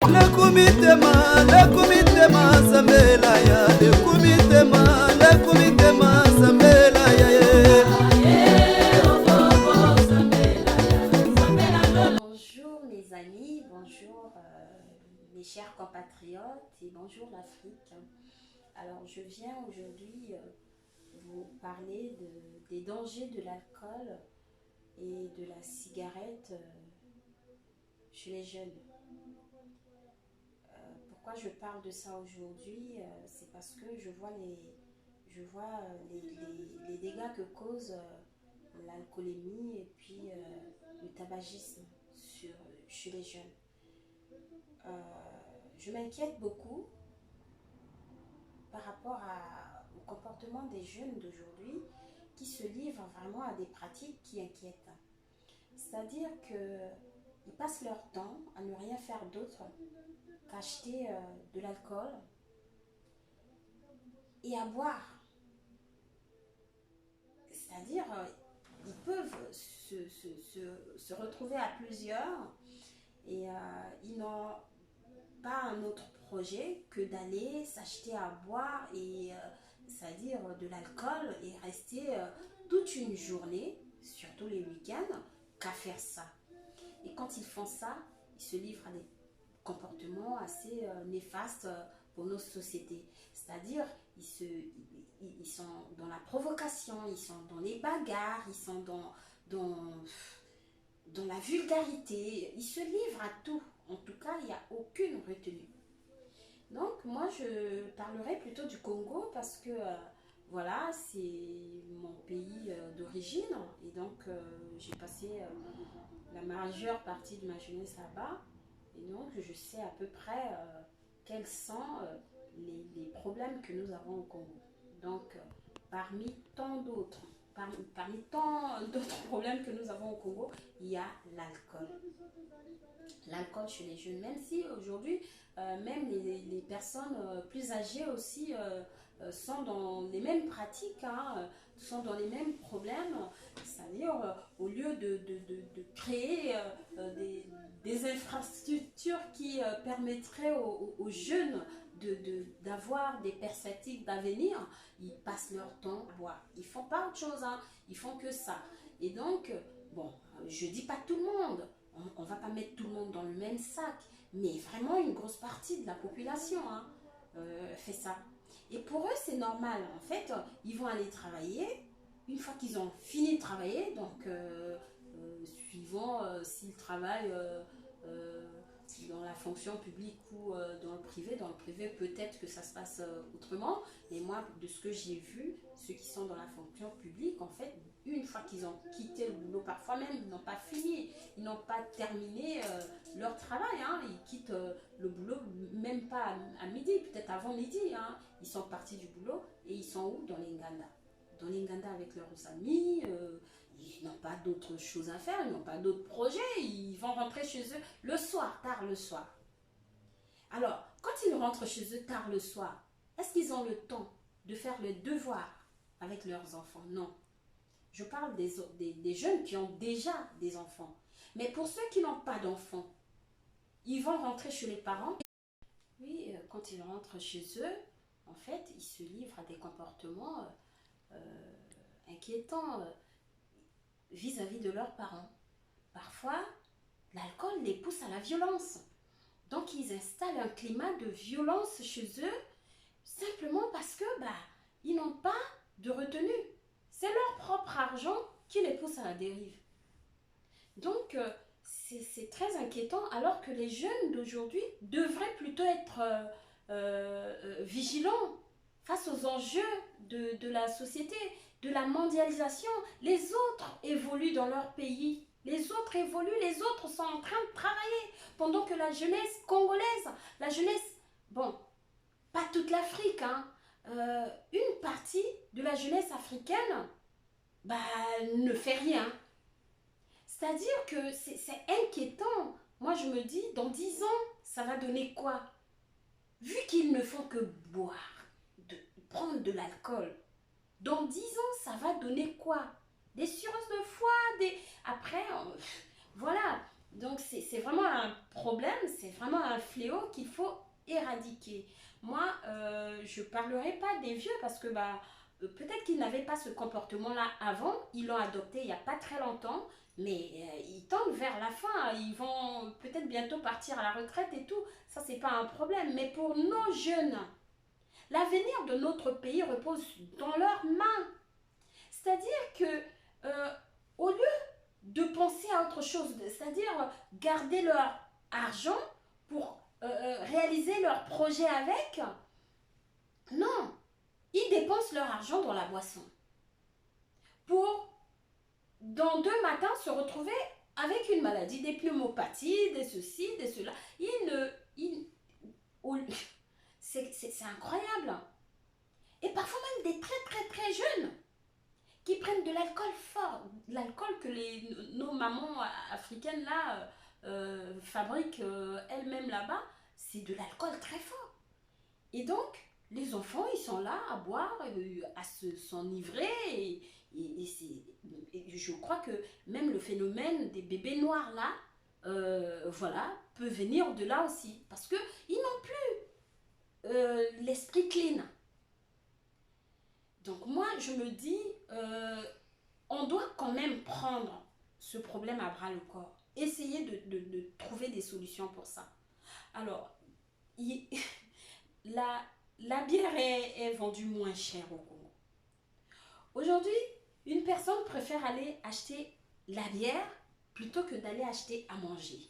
Lekumitema Zambela ya Lekumitema Zambela ya Bonjour mes amis, bonjour mes chers compatriotes et bonjour l'Afrique. Alors je viens aujourd'hui vous parler des dangers de l'alcool et de la cigarette chez les jeunes. Pourquoi je parle de ça aujourd'hui? C'est parce que je vois les dégâts que cause l'alcoolémie et puis le tabagisme chez les jeunes. Je m'inquiète beaucoup par rapport au comportement des jeunes d'aujourd'hui qui se livrent vraiment à des pratiques qui inquiètent. C'est-à-dire qu'ils passent leur temps à ne rien faire d'autre qu'acheter de l'alcool et à boire. C'est-à-dire ils peuvent se retrouver à plusieurs et ils n'ont pas un autre projet que d'aller s'acheter à boire et c'est-à-dire de l'alcool et rester toute une journée, surtout les week-ends, qu'à faire ça. Et quand ils font ça, ils se livrent à des comportements assez néfastes pour nos sociétés. C'est-à-dire, ils sont dans la provocation, ils sont dans les bagarres, ils sont dans la vulgarité, ils se livrent à tout. En tout cas, il n'y a aucune retenue. Donc, moi, je parlerai plutôt du Congo parce que, voilà, c'est mon pays d'origine. Et donc, j'ai passé la majeure partie de ma jeunesse là-bas. Et donc, je sais à peu près quels sont les problèmes que nous avons au Congo. Donc, parmi tant d'autres, parmi tant d'autres problèmes que nous avons au Congo, il y a l'alcool. L'alcool chez les jeunes, même si aujourd'hui, même les personnes plus âgées aussi sont dans les mêmes pratiques, sont dans les mêmes problèmes, c'est-à-dire au lieu de créer des infrastructures qui permettraient aux jeunes d'avoir des perspectives d'avenir, ils passent leur temps à boire. Ils ne font pas autre chose, ils font que ça. Et donc, bon, je ne dis pas tout le monde, on ne va pas mettre tout le monde dans le même sac, mais vraiment une grosse partie de la population fait ça. Et pour eux, c'est normal. En fait, ils vont aller travailler. Une fois qu'ils ont fini de travailler, donc suivant s'ils travaillent dans la fonction publique ou dans le privé peut-être que ça se passe autrement. Mais moi, de ce que j'ai vu, ceux qui sont dans la fonction publique, en fait, une fois qu'ils ont quitté le boulot, parfois même, ils n'ont pas fini, ils n'ont pas terminé leur travail, ils quittent le boulot même pas à midi, peut-être avant midi, ils sont partis du boulot et ils sont où? Dans les Nganda. Dans les Nganda avec leurs amis, ils n'ont pas d'autres choses à faire, ils n'ont pas d'autres projets, ils vont rentrer chez eux le soir, tard le soir. Alors, quand ils rentrent chez eux tard le soir, est-ce qu'ils ont le temps de faire le devoir avec leurs enfants? Non. Je parle des jeunes qui ont déjà des enfants. Mais pour ceux qui n'ont pas d'enfants, ils vont rentrer chez les parents. Oui, quand ils rentrent chez eux, en fait, ils se livrent à des comportements inquiétants vis-à-vis de leurs parents. Parfois, l'alcool les pousse à la violence. Donc, ils installent un climat de violence chez eux simplement parce que ils n'ont pas de retenue. C'est leur propre argent qui les pousse à la dérive. Donc, c'est très inquiétant alors que les jeunes d'aujourd'hui devraient plutôt être vigilants face aux enjeux de la société, de la mondialisation. Les autres évoluent dans leur pays. Les autres évoluent, les autres sont en train de travailler. Pendant que la jeunesse congolaise, la jeunesse, bon, pas toute l'Afrique, une partie de la jeunesse africaine ne fait rien. C'est-à-dire que c'est inquiétant. Moi, je me dis, dans 10 ans, ça va donner quoi? Vu qu'ils ne font que boire, prendre de l'alcool, dans 10 ans, ça va donner quoi? Des cirrhoses de foie, Après, voilà. Donc c'est vraiment un problème, c'est vraiment un fléau qu'il faut éradiquer. Moi, je ne parlerai pas des vieux parce que bah, peut-être qu'ils n'avaient pas ce comportement-là avant, ils l'ont adopté il n'y a pas très longtemps, mais ils tendent vers la fin, ils vont peut-être bientôt partir à la retraite et tout, ça c'est pas un problème. Mais pour nos jeunes, l'avenir de notre pays repose dans leurs mains. C'est-à-dire que au lieu de penser à autre chose, c'est-à-dire garder leur argent pour réaliser leur projet avec, non, ils dépensent leur argent dans la boisson pour dans 2 matins se retrouver avec une maladie, des pneumopathies, des ceci, des cela. Ils ne, ils, c'est incroyable. Et parfois même des très très très jeunes qui prennent de l'alcool fort, l'alcool que nos mamans africaines là fabriquent elles-mêmes là-bas, c'est de l'alcool très fort. Et donc, les enfants, ils sont là à boire, à s'enivrer, et je crois que même le phénomène des bébés noirs là, voilà, peut venir de là aussi, parce que ils n'ont plus l'esprit clean. Donc moi, je me dis, on doit quand même prendre ce problème à bras le corps. Essayer de trouver des solutions pour ça. Alors, la, la bière est vendue moins cher au Congo. Aujourd'hui, une personne préfère aller acheter la bière plutôt que d'aller acheter à manger.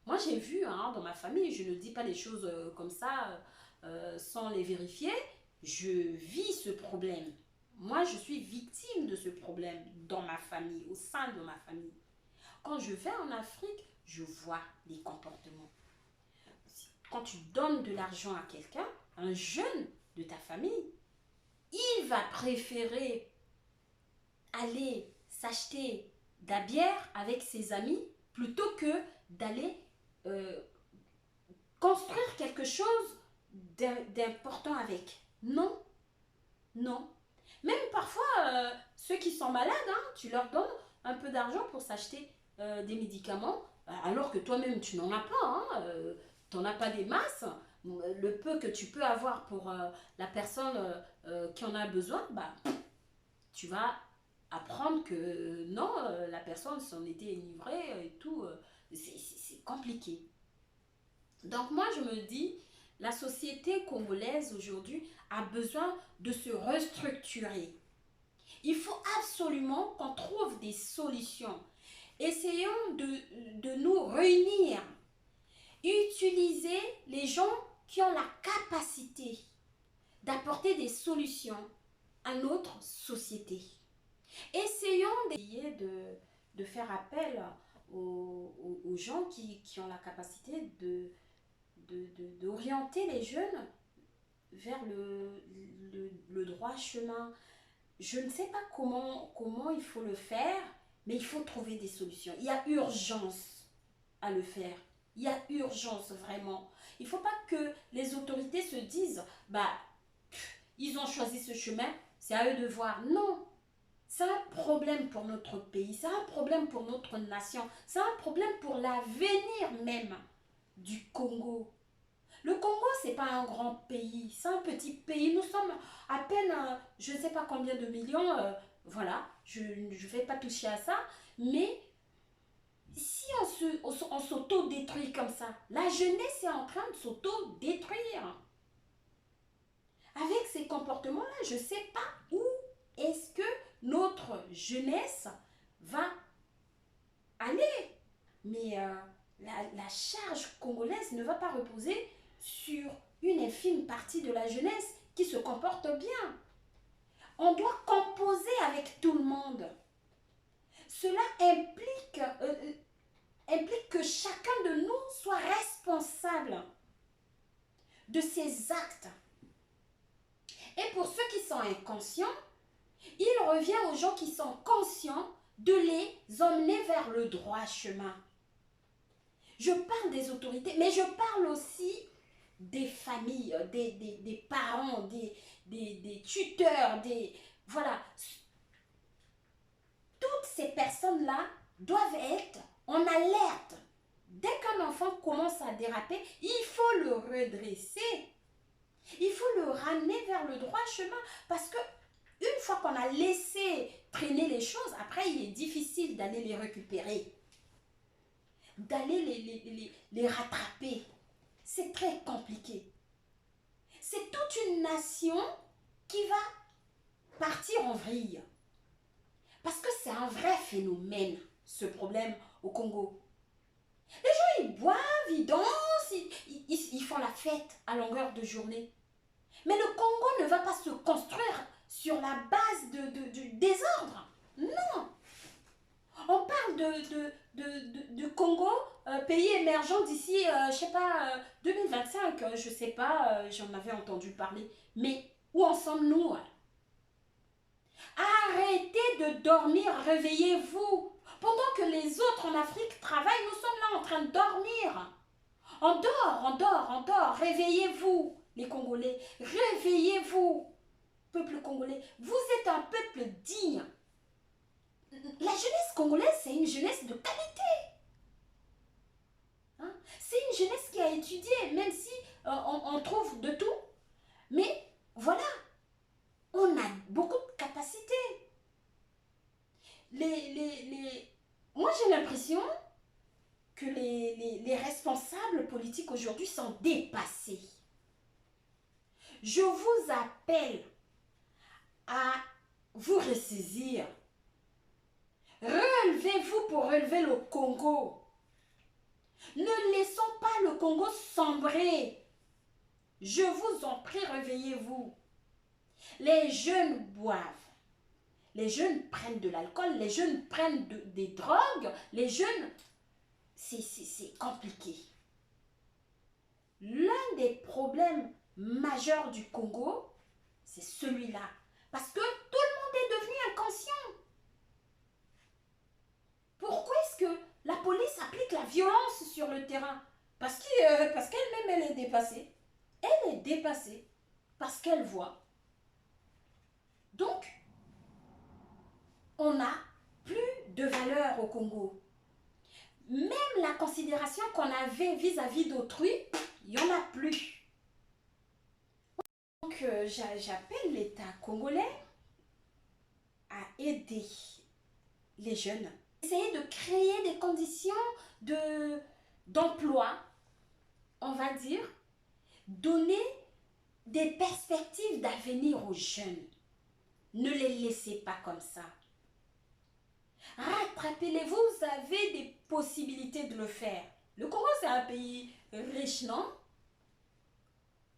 Moi, j'ai vu hein, dans ma famille, je ne dis pas les choses comme ça sans les vérifier, je vis ce problème. Moi, je suis victime de ce problème dans ma famille, au sein de ma famille. Quand je vais en Afrique, je vois les comportements. Quand tu donnes de l'argent à quelqu'un, un jeune de ta famille, il va préférer aller s'acheter de la bière avec ses amis plutôt que d'aller euh, construire quelque chose d'important avec. Non, non. Même parfois, ceux qui sont malades, hein, tu leur donnes un peu d'argent pour s'acheter des médicaments, alors que toi-même, tu n'en as pas. Hein, tu n'en as pas des masses. Le peu que tu peux avoir pour la personne qui en a besoin, bah, tu vas apprendre que non, la personne s'en était enivrée et tout. C'est compliqué. Donc moi, je me dis, la société congolaise aujourd'hui a besoin de se restructurer. Il faut absolument qu'on trouve des solutions. Essayons de nous réunir. Utiliser les gens qui ont la capacité d'apporter des solutions à notre société. Essayons d'essayer de faire appel aux gens qui ont la capacité d'orienter les jeunes vers le droit chemin. Je ne sais pas comment il faut le faire, mais il faut trouver des solutions. Il y a urgence à le faire. Il y a urgence vraiment. Il ne faut pas que les autorités se disent, bah, ils ont choisi ce chemin, c'est à eux de voir. Non, c'est un problème pour notre pays, c'est un problème pour notre nation, c'est un problème pour l'avenir même du Congo. Le Congo, c'est pas un grand pays, c'est un petit pays. Nous sommes à peine, je ne sais pas combien de millions, voilà, je ne vais pas toucher à ça, mais si on s'auto-détruit comme ça, la jeunesse est en train de s'auto-détruire. Avec ces comportements-là, je ne sais pas où est-ce que notre jeunesse va aller. Mais la charge congolaise ne va pas reposer sur une infime partie de la jeunesse qui se comporte bien. On doit composer avec tout le monde. Cela implique que chacun de nous soit responsable de ses actes. Et pour ceux qui sont inconscients, il revient aux gens qui sont conscients de les emmener vers le droit chemin. Je parle des autorités, mais je parle aussi des familles, des parents, des tuteurs, voilà. Toutes ces personnes-là doivent être on alerte. Dès qu'un enfant commence à déraper, il faut le redresser. Il faut le ramener vers le droit chemin. Parce que une fois qu'on a laissé traîner les choses, après, il est difficile d'aller les récupérer. D'aller les rattraper. C'est très compliqué. C'est toute une nation qui va partir en vrille. Parce que c'est un vrai phénomène, ce problème au Congo. Les gens, ils boivent, ils dansent, ils font la fête à longueur de journée. Mais le Congo ne va pas se construire sur la base du désordre. Non. On parle de Congo, pays émergent d'ici, je sais pas, 2025, je sais pas, j'en avais entendu parler. Mais où en sommes-nous? Arrêtez de dormir, réveillez-vous. Pendant que les autres en Afrique travaillent, nous sommes là en train de dormir. On dort, réveillez-vous, les Congolais, réveillez-vous, peuple congolais. Vous êtes un peuple digne. La jeunesse congolaise, c'est une jeunesse de qualité. Hein? C'est une jeunesse qui a étudié, même si on trouve de tout. Mais voilà, on a beaucoup de capacités. Moi, j'ai l'impression que les responsables politiques aujourd'hui sont dépassés. Je vous appelle à vous ressaisir. Relevez-vous pour relever le Congo. Ne laissons pas le Congo sombrer. Je vous en prie, réveillez-vous. Les jeunes boivent. Les jeunes prennent de l'alcool. Les jeunes prennent des drogues. Les jeunes... C'est compliqué. L'un des problèmes majeurs du Congo, c'est celui-là. Parce que tout le monde est devenu inconscient. Pourquoi est-ce que la police applique la violence sur le terrain? Parce qu'elle-même, elle est dépassée. Elle est dépassée parce qu'elle voit. Donc, on n'a plus de valeur au Congo. Même la considération qu'on avait vis-à-vis d'autrui, il n'y en a plus. Donc, j'appelle l'État congolais à aider les jeunes. Essayer de créer des conditions d'emploi, on va dire, donner des perspectives d'avenir aux jeunes. Ne les laissez pas comme ça. Rattrapez-les, vous avez des possibilités de le faire. Le Congo, c'est un pays riche, non?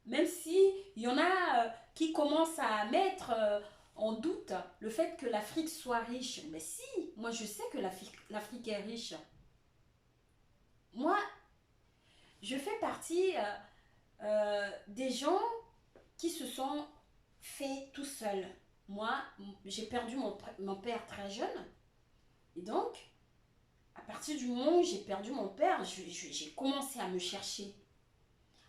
Même si il y en a qui commencent à mettre en doute le fait que l'Afrique soit riche. Mais si, moi je sais que l'Afrique est riche. Moi, je fais partie des gens qui se sont faits tout seuls. Moi, j'ai perdu mon père très jeune. Et donc, à partir du moment où j'ai perdu mon père, j'ai commencé à me chercher,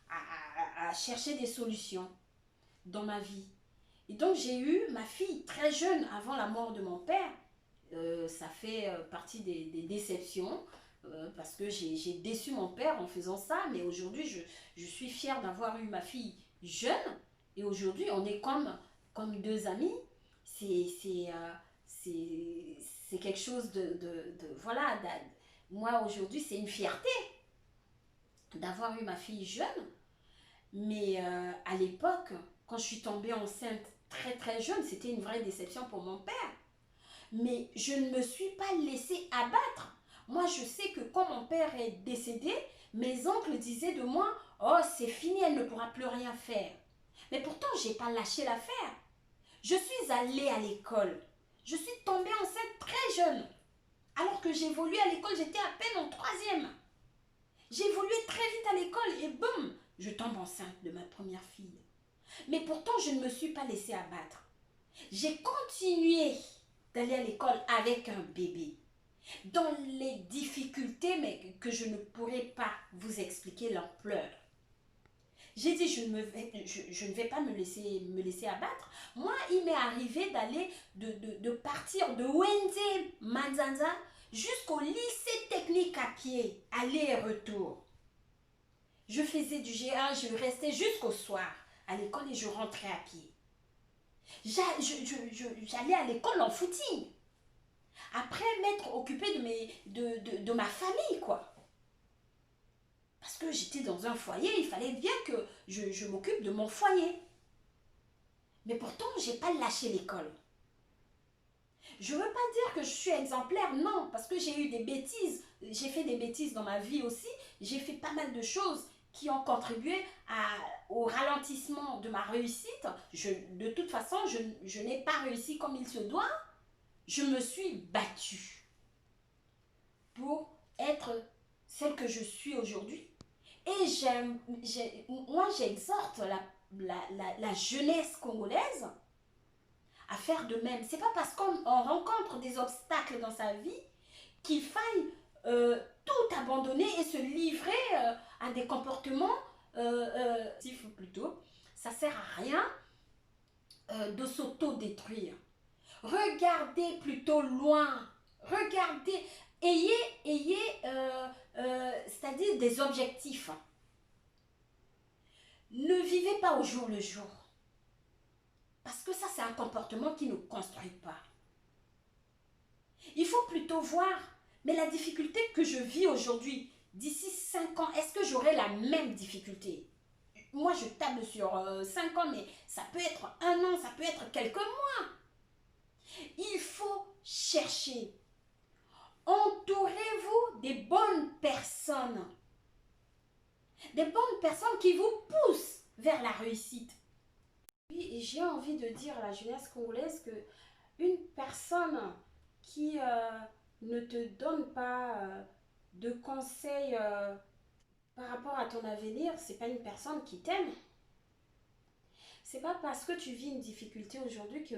à chercher des solutions dans ma vie. Et donc, j'ai eu ma fille très jeune avant la mort de mon père. Ça fait partie des déceptions parce que j'ai déçu mon père en faisant ça. Mais aujourd'hui, je suis fière d'avoir eu ma fille jeune. Et aujourd'hui, on est comme deux amis. C'est quelque chose voilà, moi aujourd'hui c'est une fierté d'avoir eu ma fille jeune, mais à l'époque, quand je suis tombée enceinte très très jeune, c'était une vraie déception pour mon père. Mais je ne me suis pas laissée abattre. Moi je sais que quand mon père est décédé, mes oncles disaient de moi, oh c'est fini, elle ne pourra plus rien faire. Mais pourtant j'ai pas lâché l'affaire. Je suis allée à l'école. Je suis tombée enceinte très jeune. Alors que j'évoluais à l'école, j'étais à peine en 3e. J'évoluais très vite à l'école et boum, je tombe enceinte de ma première fille. Mais pourtant, je ne me suis pas laissée abattre. J'ai continué d'aller à l'école avec un bébé. Dans les difficultés, mais que je ne pourrais pas vous expliquer l'ampleur. J'ai dit, je ne vais pas me laisser abattre. Moi, il m'est arrivé d'aller, de partir de Wende Manzanza jusqu'au lycée technique à pied, aller et retour. Je faisais du G1, je restais jusqu'au soir à l'école et je rentrais à pied. J'allais à l'école en footing. Après m'être occupée de ma famille, quoi. Parce que j'étais dans un foyer, il fallait bien que je m'occupe de mon foyer. Mais pourtant, je n'ai pas lâché l'école. Je ne veux pas dire que je suis exemplaire, non, parce que j'ai eu des bêtises. J'ai fait des bêtises dans ma vie aussi. J'ai fait pas mal de choses qui ont contribué au ralentissement de ma réussite. De toute façon, je n'ai pas réussi comme il se doit. Je me suis battue pour être celle que je suis aujourd'hui. Et moi, j'exhorte la jeunesse congolaise à faire de même. C'est pas parce qu'on rencontre des obstacles dans sa vie qu'il faille tout abandonner et se livrer à des comportements plutôt. Ça sert à rien de s'auto-détruire. Regardez plutôt loin. Regardez, c'est-à-dire des objectifs. Ne vivez pas au jour le jour. Parce que ça, c'est un comportement qui ne construit pas. Il faut plutôt voir, mais la difficulté que je vis aujourd'hui, d'ici 5 ans, est-ce que j'aurai la même difficulté? Moi, je table sur 5 ans, mais ça peut être 1 an, ça peut être quelques mois. Il faut chercher. Entourez-vous des bonnes personnes. Des bonnes personnes qui vous poussent vers la réussite. Oui, et j'ai envie de dire à la jeunesse congolaise que une personne qui ne te donne pas de conseils par rapport à ton avenir, c'est pas une personne qui t'aime. C'est pas parce que tu vis une difficulté aujourd'hui que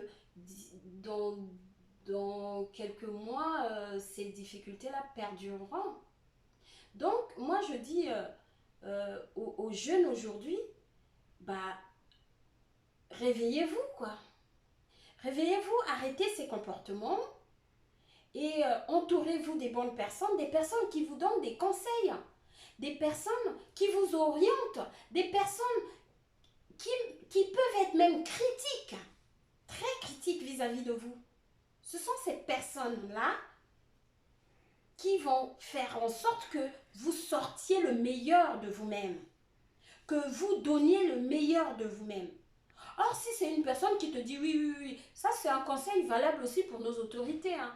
dans quelques mois, ces difficultés-là perdureront. Donc, moi, je dis aux jeunes aujourd'hui, bah, réveillez-vous, quoi. Réveillez-vous, arrêtez ces comportements et entourez-vous des bonnes personnes, des personnes qui vous donnent des conseils, des personnes qui vous orientent, des personnes qui peuvent être même critiques, très critiques vis-à-vis de vous. Ce sont ces personnes-là qui vont faire en sorte que vous sortiez le meilleur de vous-même, que vous donniez le meilleur de vous-même. Or, si c'est une personne qui te dit oui, ça c'est un conseil valable aussi pour nos autorités. Hein.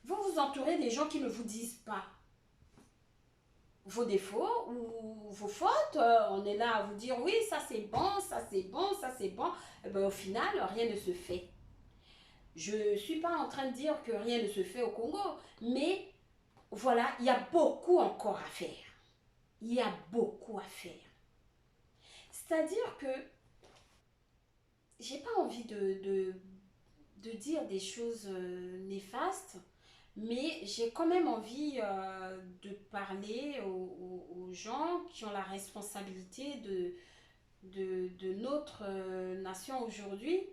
Vous vous entourez des gens qui ne vous disent pas vos défauts ou vos fautes. On est là à vous dire oui, ça c'est bon, ça c'est bon, ça c'est bon. Et bien, au final, rien ne se fait. Je ne suis pas en train de dire que rien ne se fait au Congo, mais voilà, il y a beaucoup encore à faire. Il y a beaucoup à faire. C'est-à-dire que j'ai pas envie de dire des choses néfastes, mais j'ai quand même envie de parler aux gens qui ont la responsabilité de notre nation aujourd'hui.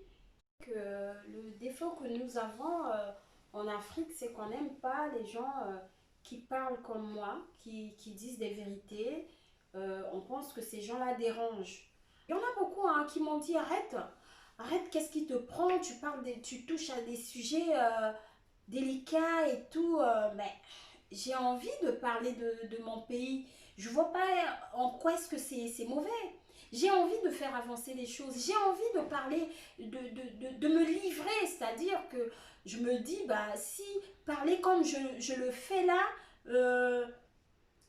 Le défaut que nous avons en Afrique, c'est qu'on n'aime pas les gens qui parlent comme moi, qui disent des vérités. On pense que ces gens-là dérangent. Il y en a beaucoup hein, qui m'ont dit arrête, qu'est-ce qui te prend, tu touches à des sujets délicats et tout. Mais j'ai envie de parler de mon pays. Je vois pas en quoi est-ce que c'est mauvais. J'ai envie de faire avancer les choses. J'ai envie de parler, de me livrer. C'est-à-dire que je me dis, bah, si parler comme je le fais là,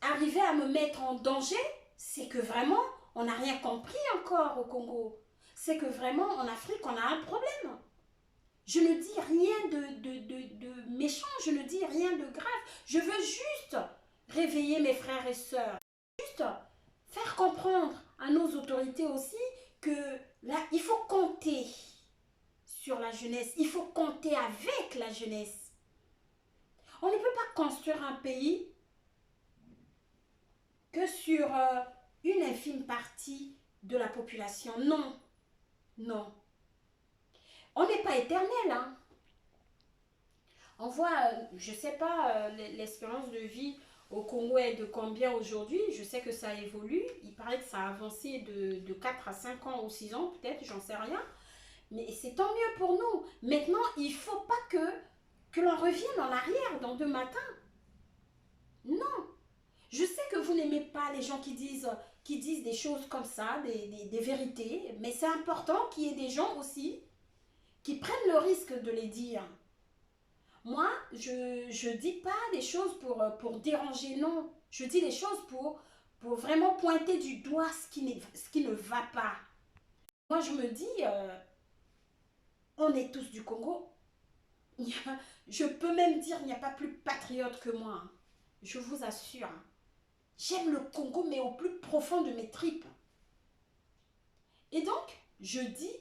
arriver à me mettre en danger, c'est que vraiment, on n'a rien compris encore au Congo. C'est que vraiment, en Afrique, on a un problème. Je ne dis rien de méchant, je ne dis rien de grave. Je veux juste réveiller mes frères et sœurs. Juste faire comprendre à nos autorités aussi que là, il faut compter sur la jeunesse. Il faut compter avec la jeunesse. On ne peut pas construire un pays que sur une infime partie de la population. Non, non. On n'est pas éternel, hein. On voit, je sais pas, l'espérance de vie au Congo est de combien aujourd'hui. Je sais que ça évolue. Il paraît que ça a avancé de 4 à 5 ans ou 6 ans, peut-être, j'en sais rien. Mais c'est tant mieux pour nous. Maintenant, il ne faut pas que l'on revienne en arrière dans 2 matins. Non. Je sais que vous n'aimez pas les gens qui disent des choses comme ça, des vérités, mais c'est important qu'il y ait des gens aussi qui prennent le risque de les dire. Moi, je dis pas des choses pour déranger, non. Je dis les choses pour vraiment pointer du doigt ce qui ne va pas. Moi, je me dis, on est tous du Congo. Je peux même dire, il n'y a pas plus patriote que moi. Hein. Je vous assure. J'aime le Congo, mais au plus profond de mes tripes. Et donc, je dis,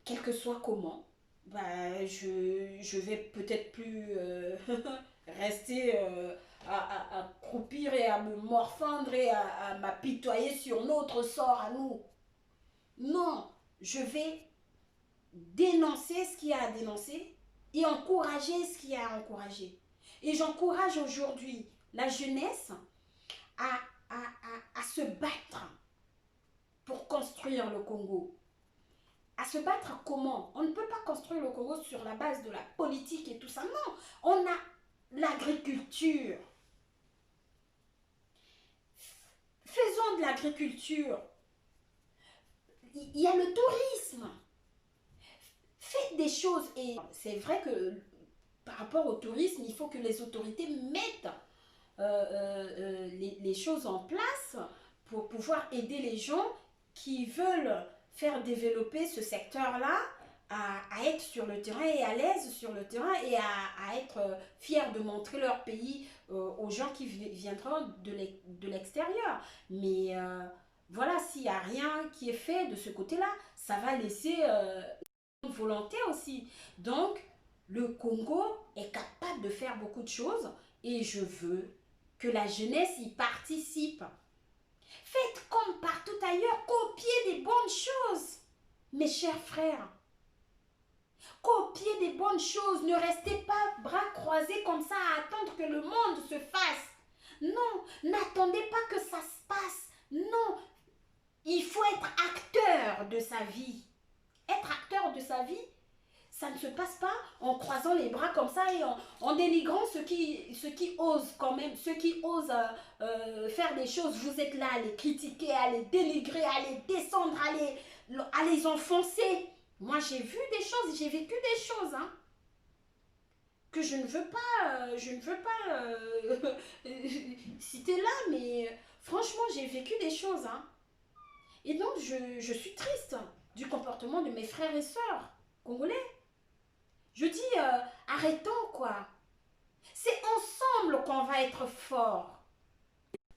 quel que soit comment, bah, je vais peut-être plus rester à croupir et à me morfondre et à m'apitoyer sur notre sort à nous. Non, je vais dénoncer ce qu'il y a à dénoncer et encourager ce qu'il y a à encourager. Et j'encourage aujourd'hui la jeunesse à se battre pour construire le Congo. À se battre comment? On ne peut pas construire le Congo sur la base de la politique et tout ça. Non, on a l'agriculture. Faisons de l'agriculture. Il y a le tourisme. Faites des choses. Et c'est vrai que par rapport au tourisme, il faut que les autorités mettent les choses en place pour pouvoir aider les gens qui veulent faire développer ce secteur-là à être sur le terrain et à l'aise sur le terrain et à être fiers de montrer leur pays aux gens qui viendront de l'extérieur. Mais voilà, s'il n'y a rien qui est fait de ce côté-là, ça va laisser une volonté aussi. Donc, le Congo est capable de faire beaucoup de choses et je veux que la jeunesse y participe. Faites comme partout ailleurs, copiez des bonnes choses, mes chers frères. Copiez des bonnes choses, ne restez pas bras croisés comme ça à attendre que le monde se fasse. Non, n'attendez pas que ça se passe. Non, il faut être acteur de sa vie. Être acteur de sa vie, ça ne se passe pas en croisant les bras comme ça et en dénigrant ceux qui osent quand même, ceux qui osent faire des choses. Vous êtes là à les critiquer, à les dénigrer, à les descendre, à les enfoncer. Moi, j'ai vu des choses, j'ai vécu des choses, hein, que je ne veux pas, citer là, mais franchement, j'ai vécu des choses, hein. Et donc, je suis triste du comportement de mes frères et sœurs congolais. Je dis, arrêtons quoi. C'est ensemble qu'on va être fort.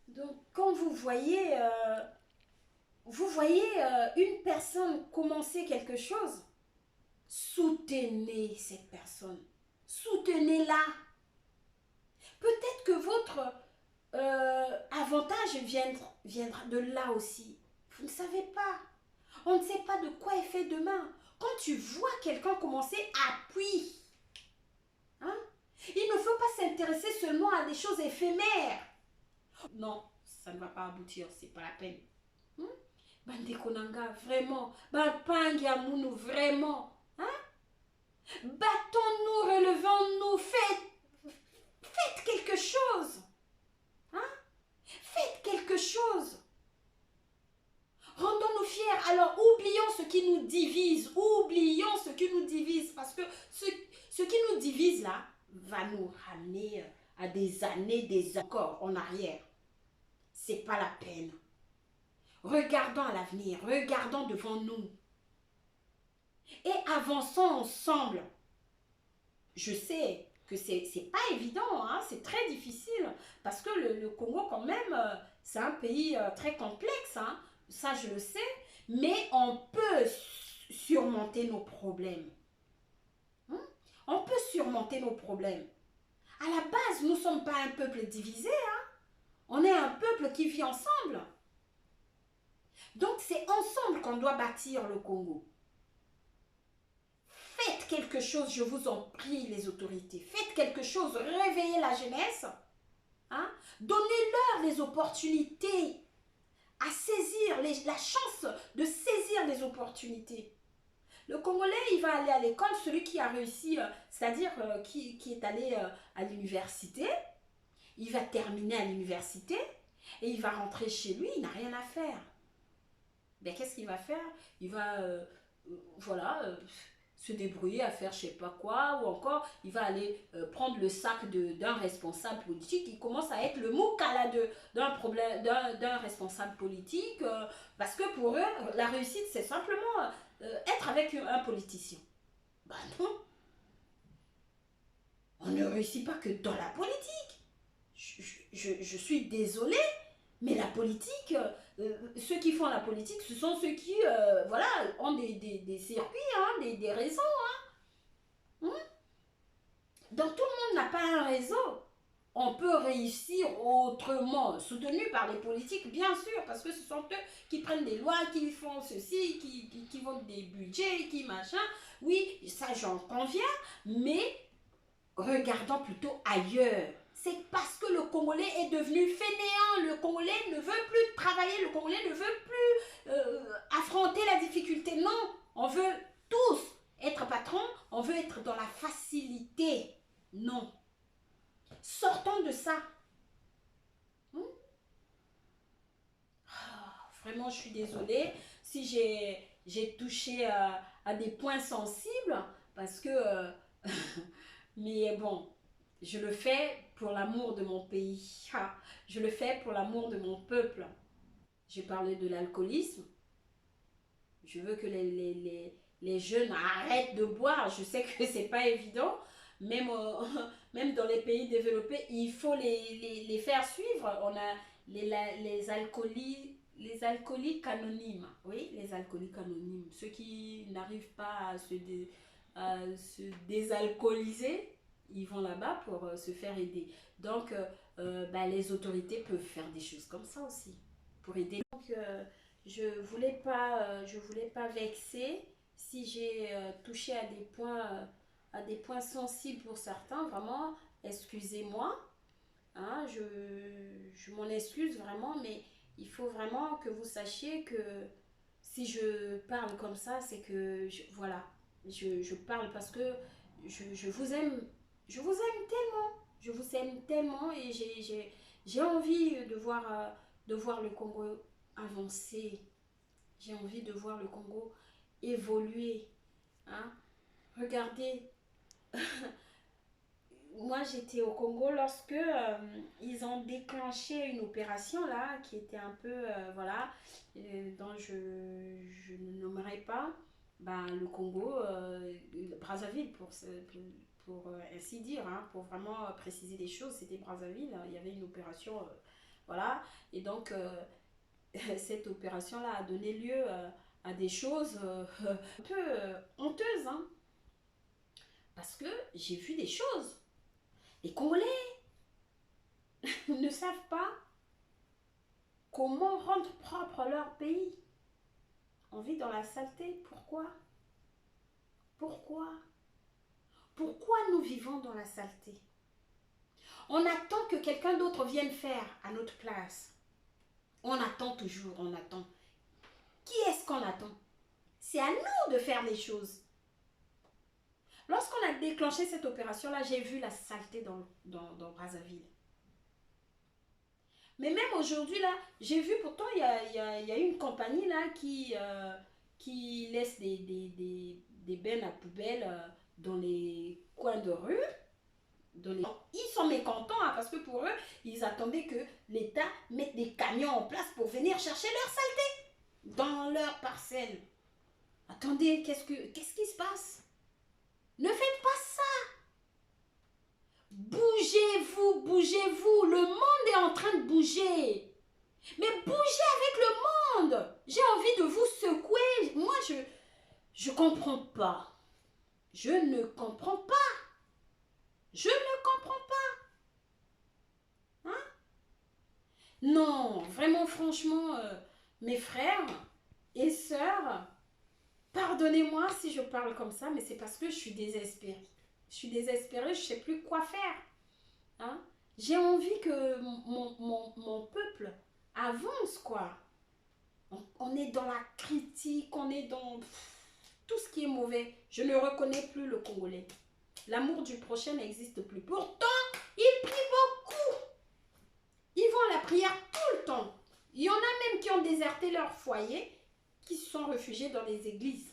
Donc, quand vous voyez une personne commencer quelque chose, soutenez cette personne. Soutenez-la. Peut-être que votre avantage viendra de là aussi. Vous ne savez pas. On ne sait pas de quoi est fait demain. Quand tu vois quelqu'un commencer, appuie. Hein? Il ne faut pas s'intéresser seulement à des choses éphémères. Non, ça ne va pas aboutir, c'est pas la peine. Bandekonanga, vraiment. Banpangiamunu, vraiment. Hein? Battons-nous, relevons-nous, faites quelque chose. Hein? Faites quelque chose. Rendons-nous fiers. Alors, oublions ce qui nous divise. Oublions ce qui nous divise. Parce que ce qui nous divise, là, va nous ramener à des années encore en arrière. C'est pas la peine. Regardons à l'avenir. Regardons devant nous. Et avançons ensemble. Je sais que c'est pas évident, hein, c'est très difficile. Parce que le Congo, quand même, c'est un pays très complexe, hein. Ça, je le sais, mais on peut surmonter nos problèmes. Hein? On peut surmonter nos problèmes. À la base, nous ne sommes pas un peuple divisé. Hein? On est un peuple qui vit ensemble. Donc, c'est ensemble qu'on doit bâtir le Congo. Faites Faites quelque chose, je vous en prie, les autorités. Faites quelque chose, réveillez la jeunesse. Hein? Donnez-leur les opportunités à saisir, la chance de saisir les opportunités. Le Congolais, il va aller à l'école, celui qui a réussi, c'est-à-dire qui est allé à l'université, il va terminer à l'université et il va rentrer chez lui, il n'a rien à faire. Ben, qu'est-ce qu'il va faire? Il va, voilà, se débrouiller à faire je sais pas quoi, ou encore il va aller prendre le sac d'un responsable politique. Il commence à être le moukala d'un problème, d'un responsable politique, parce que pour eux, la réussite, c'est simplement être avec un politicien. Ben non, on ne réussit pas que dans la politique. Je suis désolée, mais la politique, ceux qui font la politique, ce sont ceux qui voilà, ont des circuits, hein, des réseaux. Hein. Donc tout le monde n'a pas un réseau. On peut réussir autrement, soutenu par les politiques, bien sûr, parce que ce sont eux qui prennent des lois, qui font ceci, qui votent des budgets, qui machin. Oui, ça j'en conviens, mais regardons plutôt ailleurs. C'est parce que le Congolais est devenu fainéant, le Congolais ne veut plus travailler, le Congolais ne veut plus affronter la difficulté. Non, on veut tous être patron, on veut être dans la facilité. Non. Sortons de ça. Vraiment, je suis désolée si j'ai touché à des points sensibles, parce que... mais bon, je le fais pour l'amour de mon pays. Je le fais pour l'amour de mon peuple. J'ai parlé de l'alcoolisme. Je veux que les jeunes arrêtent de boire. Je sais que c'est pas évident. Même, même dans les pays développés, il faut les faire suivre. On a les alcooliques anonymes. Oui, les alcooliques anonymes. Ceux qui n'arrivent pas à se désalcooliser, ils vont là-bas pour se faire aider. Donc, les autorités peuvent faire des choses comme ça aussi, pour aider. Donc, je voulais pas vexer si j'ai touché à des points sensibles pour certains. Vraiment, excusez-moi. Hein, je m'en excuse vraiment, mais il faut vraiment que vous sachiez que si je parle comme ça, c'est que, voilà, je parle parce que je vous aime. Je vous aime tellement, je vous aime tellement et j'ai envie de voir le Congo avancer. J'ai envie de voir le Congo évoluer. Hein? Regardez, moi j'étais au Congo lorsque ils ont déclenché une opération là qui était un peu, voilà, dont je ne nommerai pas. Le Congo, Brazzaville pour ainsi dire, hein, pour vraiment préciser les choses, c'était Brazzaville, il y avait une opération, voilà, et donc cette opération-là a donné lieu à des choses un peu honteuses, hein, parce que j'ai vu des choses. Les Congolais ne savent pas comment rendre propre leur pays. On vit dans la saleté, pourquoi? Pourquoi? Pourquoi nous vivons dans la saleté? On attend que quelqu'un d'autre vienne faire à notre place. On attend toujours, on attend. Qui est-ce qu'on attend? C'est à nous de faire les choses. Lorsqu'on a déclenché cette opération-là, j'ai vu la saleté dans Brazzaville. Mais même aujourd'hui, là, j'ai vu pourtant, il y a une compagnie là qui laisse des bennes à poubelle dans les coins de rue. Ils sont mécontents hein, parce que pour eux, ils attendaient que l'État mette des camions en place pour venir chercher leur saleté dans leur parcelle. Attendez, qu'est-ce qui se passe? Ne faites pas ça. Bougez-vous, bougez-vous. Le monde est en train de bouger. Mais bougez avec le monde. J'ai envie de vous secouer. Moi, je comprends pas. Je ne comprends pas. Je ne comprends pas. Hein? Non, vraiment, franchement, mes frères et sœurs, Pardonnez-moi si je parle comme ça, mais c'est parce que je suis désespérée. Je suis désespérée, je ne sais plus quoi faire. Hein? J'ai envie que mon peuple avance, quoi. On est dans la critique, on est dans tout ce qui est mauvais. Je ne reconnais plus le Congolais. L'amour du prochain n'existe plus. Pourtant, ils prient beaucoup. Ils vont à la prière tout le temps. Il y en a même qui ont déserté leur foyer, qui se sont réfugiés dans les églises.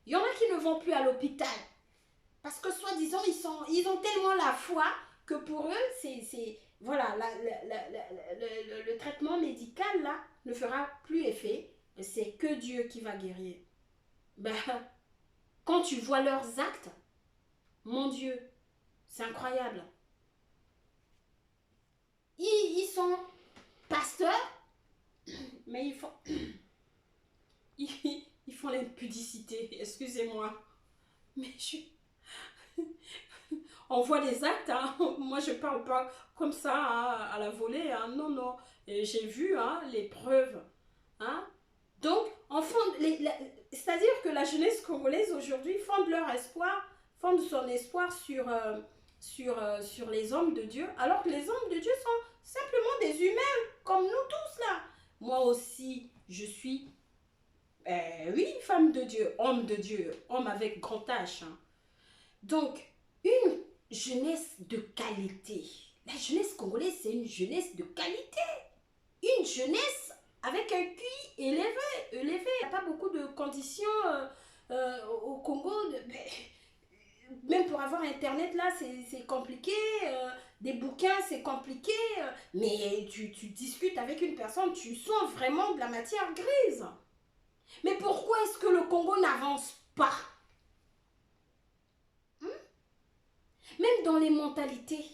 Il y en a qui ne vont plus à l'hôpital. Parce que soi-disant, ils ont tellement la foi que pour eux, voilà, le traitement médical là ne fera plus effet. C'est que Dieu qui va guérir. Ben, quand tu vois leurs actes, mon Dieu, c'est incroyable. Ils sont pasteurs, mais ils font l'impudicité, excusez-moi. Mais on voit les actes, hein. Moi je parle pas comme ça hein, à la volée, hein. Non, non. J'ai vu hein, les preuves. Hein. Donc, c'est-à-dire que la jeunesse congolaise aujourd'hui fonde leur espoir, fonde son espoir sur les hommes de Dieu, alors que les hommes de Dieu sont simplement des humains, comme nous tous là. Moi aussi, je suis, oui, femme de Dieu, homme avec grand H. Hein. Donc, une jeunesse de qualité. La jeunesse congolaise, c'est une jeunesse de qualité. Une jeunesse avec un QI élevé. Il n'y a pas beaucoup de conditions au Congo. Même pour avoir Internet, là, c'est compliqué. Des bouquins, c'est compliqué. Mais tu discutes avec une personne, tu sens vraiment de la matière grise. Mais pourquoi est-ce que le Congo n'avance pas? Même dans les mentalités,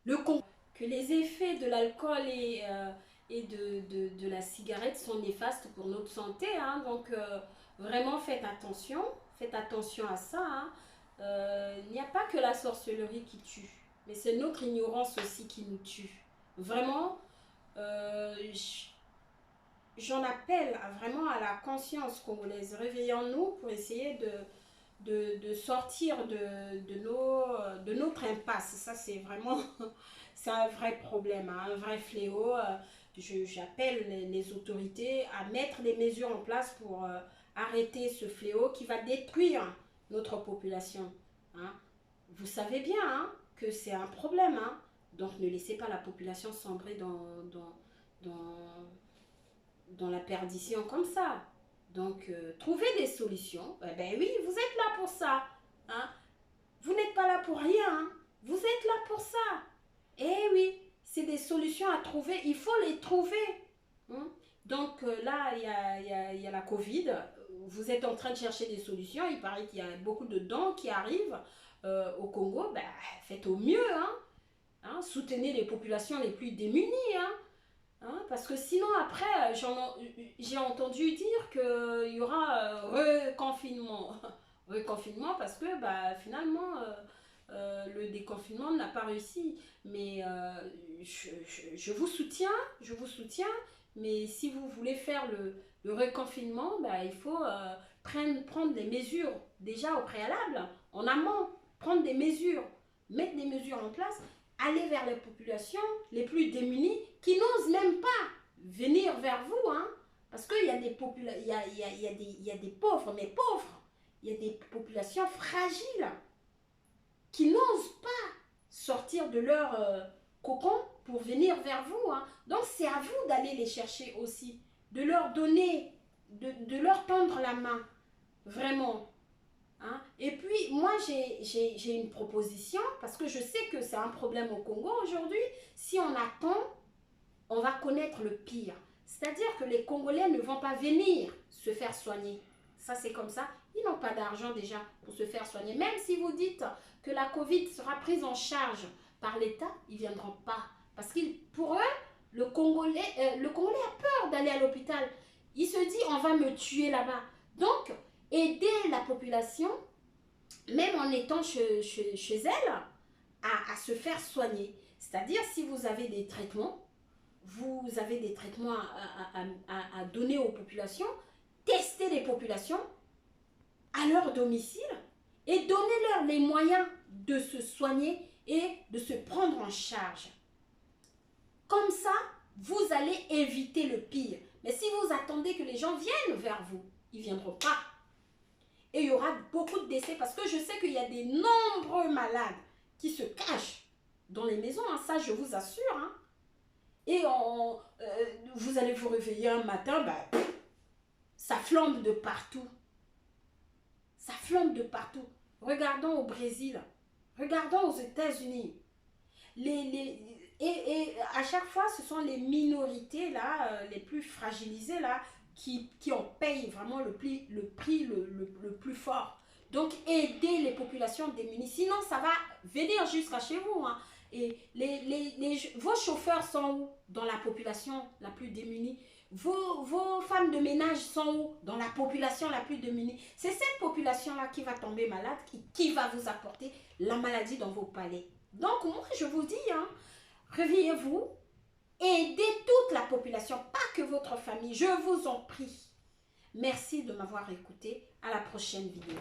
que les effets de l'alcool et de la cigarette sont néfastes pour notre santé. Hein, donc, vraiment, faites attention à ça. Hein. Il n'y a pas que la sorcellerie qui tue, mais c'est notre ignorance aussi qui nous tue. Vraiment, j'en appelle vraiment à la conscience congolaise. Réveillons-nous pour essayer de sortir de notre impasse. Ça, c'est vraiment c'est un vrai problème, hein, un vrai fléau. J'appelle les autorités à mettre des mesures en place pour arrêter ce fléau qui va détruire notre population. Hein. Vous savez bien hein, que c'est un problème. Hein. Donc, ne laissez pas la population sombrer dans la perdition comme ça. Donc, trouvez des solutions. Eh ben oui, vous êtes là pour ça. Hein? Vous n'êtes pas là pour rien. Hein? Vous êtes là pour ça. Eh oui, c'est des solutions à trouver. Il faut les trouver. Hein? Donc, là, il y a la Covid. Vous êtes en train de chercher des solutions. Il paraît qu'il y a beaucoup de dons qui arrivent au Congo. Ben, faites au mieux. Hein? Hein? Soutenez les populations les plus démunies. Hein? Hein, parce que sinon après j'ai entendu dire qu'il y aura reconfinement. Reconfinement parce que bah, finalement le déconfinement n'a pas réussi. Mais je vous soutiens, mais si vous voulez faire le reconfinement, bah, il faut prendre des mesures déjà au préalable, en amont, prendre des mesures, mettre des mesures en place, aller vers les populations les plus démunies qui n'osent même pas venir vers vous. Hein, parce qu'il y a des il y a des pauvres, mais pauvres. Il y a des populations fragiles qui n'osent pas sortir de leur cocon pour venir vers vous. Hein. Donc c'est à vous d'aller les chercher aussi, de leur donner, de leur tendre la main, vraiment. Hein? Et puis, moi, j'ai une proposition, parce que je sais que c'est un problème au Congo aujourd'hui. Si on attend, on va connaître le pire. C'est-à-dire que les Congolais ne vont pas venir se faire soigner. Ça, c'est comme ça. Ils n'ont pas d'argent déjà pour se faire soigner. Même si vous dites que la Covid sera prise en charge par l'État, ils ne viendront pas. Parce que pour eux, le Congolais a peur d'aller à l'hôpital. Il se dit, on va me tuer là-bas. Donc, aider la population, même en étant chez elle, à se faire soigner. C'est-à-dire, si vous avez des traitements, à donner aux populations, tester les populations à leur domicile et donnez-leur les moyens de se soigner et de se prendre en charge. Comme ça, vous allez éviter le pire. Mais si vous attendez que les gens viennent vers vous, ils ne viendront pas. Et il y aura beaucoup de décès parce que je sais qu'il y a des nombreux malades qui se cachent dans les maisons, hein, ça je vous assure. Hein. Et vous allez vous réveiller un matin, ça flambe de partout. Ça flambe de partout. Regardons au Brésil, regardons aux États-Unis. Et à chaque fois, ce sont les minorités là, les plus fragilisées là, qui en payent vraiment le prix le plus fort. Donc, aidez les populations démunies. Sinon, ça va venir jusqu'à chez vous. Hein. Et vos chauffeurs sont où? Dans la population la plus démunie. Vos femmes de ménage sont où? Dans la population la plus démunie. C'est cette population-là qui va tomber malade, qui va vous apporter la maladie dans vos palais. Donc, moi, je vous dis, hein, réveillez-vous, aidez toute la population, pas que votre famille. Je vous en prie. Merci de m'avoir écouté. À la prochaine vidéo.